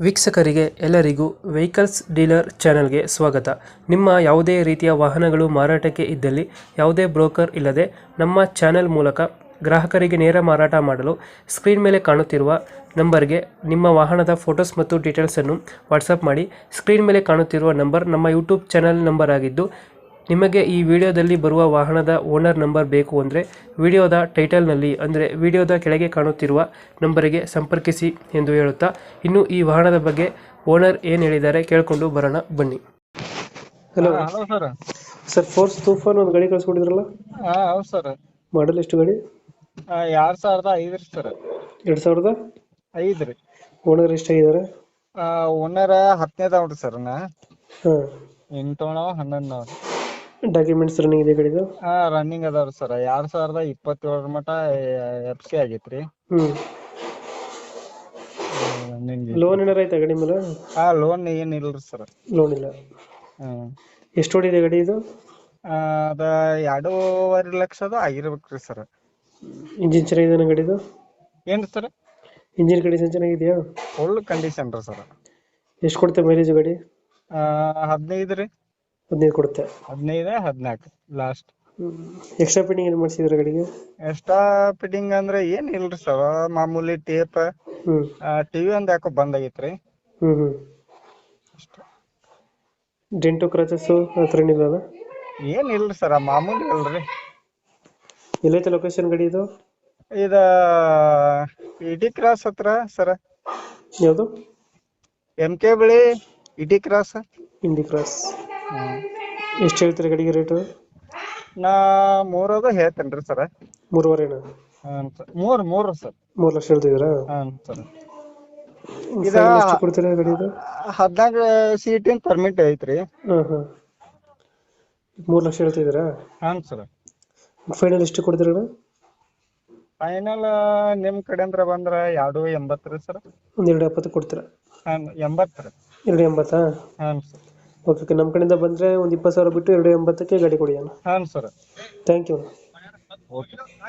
ವೀಕ್ಷಕರಿಗೆ ಎಲ್ಲರಿಗೂ vehicles dealer ಚಾನೆಲ್ಗೆ ಸ್ವಾಗತ. ನಿಮ್ಮ ಯಾವುದೇ ರೀತಿಯ ವಾಹನಗಳು ಮಾರಾಟಕ್ಕೆ ಇದ್ದಲ್ಲಿ ಯಾವುದೇ ಬ್ರೋಕರ್ ಇಲ್ಲದೆ ನಮ್ಮ ಚಾನೆಲ್ ಮೂಲಕ ಗ್ರಾಹಕರಿಗೆ ನೇರ ಮಾರಾಟ ಮಾಡಲು ಸ್ಕ್ರೀನ್ ಮೇಲೆ ಕಾಣುತ್ತಿರುವ ನಂಬರ್ಗೆ ನಿಮ್ಮ ವಾಹನದ ಫೋಟೋಸ್ ಮತ್ತು ಡೀಟೇಲ್ಸನ್ನು ವಾಟ್ಸಪ್ ಮಾಡಿ. ಸ್ಕ್ರೀನ್ ಮೇಲೆ ಕಾಣುತ್ತಿರುವ ನಂಬರ್ ನಮ್ಮ ಯೂಟ್ಯೂಬ್ ಚಾನೆಲ್ ನಂಬರ್ ಆಗಿದ್ದು, ನಿಮಗೆ ಈ ವಿಡಿಯೋದಲ್ಲಿ ಬರುವ ವಾಹನದ ಓನರ್ ನಂಬರ್ ಬೇಕು ಅಂದರೆ ವಿಡಿಯೋದ ಟೈಟಲ್ನಲ್ಲಿ ಅಂದರೆ ವಿಡಿಯೋದ ಕೆಳಗೆ ಕಾಣುತ್ತಿರುವ ನಂಬರಿಗೆ ಸಂಪರ್ಕಿಸಿ ಎಂದು ಹೇಳುತ್ತಾ, ಇನ್ನು ಈ ವಾಹನದ ಬಗ್ಗೆ ಓನರ್ ಏನು ಹೇಳಿದ್ದಾರೆ ಕೇಳಿಕೊಂಡು ಬರೋಣ ಬನ್ನಿ. Hello hello sir. Sir, force Toofan ಒಂದು ಗಾಡಿ ಕಳಿಸ್ಕೊಟ್ಟಿದ್ರಲ್ಲ, ಹೌದು ಸರ್. ಮಾಡಲ್ ಎಷ್ಟು ಗಾಡಿ? 2005 ರೀ ಸರ್. 2005 ರೀ. ಓನರ್ ಎಷ್ಟಾಗಿದ್ದಾರೆ? ಓನರ್ 10ನೇದ ಅವ್ರಿ ಸರ್. ಹಾಂ, 8 11 ಡಾಕ್ಯುಮೆಂಟ್ಸ್ ರನ್ನಿಂಗ್ ಇದೆ ಗಾಡಿದು? ರನ್ನಿಂಗ್ ಅದಾವ್ರಿ ಸರ್. 2027 ಮಟ FC ಆಗೈತ್ರಿ. ರನ್ನಿಂಗ್ ಲೋನ್ ಏನಾರ ಆಯ್ತಾ ಗಾಡಿ ಮೇಲೆ? ಲೋನ್ ಏನ್ ಇಲ್ರಿ ಸರ್. ಲೋನ್ ಇಲ್ಲ. ಎಷ್ಟು ಓಡಿದೆ ಗಾಡಿ ಇದು? ಅದ 2.5 ಲಕ್ಷದ ಆಗಿರ್ಬೇಕ್ರಿ ಸರ್. ಇಂಜಿನ್ ಚೆನ್ನಾಗಿದೆ ಗಾಡಿದು? ಏನ್ರಿ ಸರ್? ಇಂಜಿನ್ ಕಂಡೀಷನ್ ಚೆನ್ನಾಗಿದೆಯಾ? ಫುಲ್ ಕಂಡೀಷನ್ ರೀ ಸರ್. ಎಷ್ಟು ಕೊಡುತ್ತೆ ಮೈಲೇಜ್ ಗಾಡಿ? 15 ರೀ. 15 ಕೊಡುತ್ತೆ. 15 14 ಲಾಸ್ಟ್. ಎಕ್ಸ್ಟ್ರಾ ಫಿಟ್ಟಿಂಗ್ ಏನು ಮಾಡಿಸಿದ್ರೆ ಗಾಡಿಗೆ? ಎಕ್ಸ್ಟ್ರಾ ಫಿಟ್ಟಿಂಗ್ ಅಂದ್ರೆ ಏನ್ ಇಲ್ರಿ ಸರ್. ಮಾಮೂಲಿ ಟೇಪ್, ಟಿವಿ ಒಂದ್ ಯಾಕೋ ಬಂದ್ ಆಗೈತ್ರಿ. ಡೆಂಟು ಕ್ರಾಚಸ್ ಹತ್ರ ಏನಿಲ್ಲ? ಏನ್ ಇಲ್ರಿ ಸರ್, ಮಾಮೂಲಿ ಇಲ್ರಿ. ಎಲ್ಲೈತೆ ಲೊಕೇಶನ್ ಗಾಡಿ ಇದು? ಇದ ಇಡಿ ಕ್ರಾಸ್ ಹತ್ರ ಸರ್. ಯಾವುದು? MK ಬಳಿ ಇಡಿ ಕ್ರಾಸ್. ಇಂಡಿ ಕ್ರಾಸ್. ಎಷ್ಟು ಹೇಳ್ತೀರಿ ಗಾಡಿಗೆ ರೇಟು? ನಾ 3 ಹೇಳ್ತೇನ್ರಿ ಸರ್. 3.5? ಮೂರು ಸರ್. 3 ಲಕ್ಷ ಹೇಳ್ತಿದ್ದೀರಾ? ಸರ್. ಇದ ಎಷ್ಟು ಕೊಡ್ತೀರಾ ಗಾಡಿ ಇದು? 14 ಸೀಟಿನ ಪರ್ಮಿಟ್ ಐತ್ರಿ. 3 ಲಕ್ಷ ಹೇಳ್ತಿದ್ದೀರಾ? ಸರ್. ಫೈನಲ್ ಎಷ್ಟು ಕೊಡ್ತೀರಾ? ಫೈನಲ್ ನಿಮ್ ಕಡೆ ಅಂದ್ರ ಬಂದ್ರ 2.80 ರೀ ಸರ್. ಒಂದು 2.70 ಕೊಡ್ತೀರಾ? 80 ರೀ. 2.80? ಸರ್. ಓಕೆ, ನಮ್ಮ ಕಡೆಯಿಂದ ಬಂದರೆ ಒಂದು 20,000 ಬಿಟ್ಟು 2.80ಕ್ಕೆ ಗಾಡಿ ಕೊಡಿ ಅಣ್ಣ. ಸರ್. Thank you. ಓಕೆ.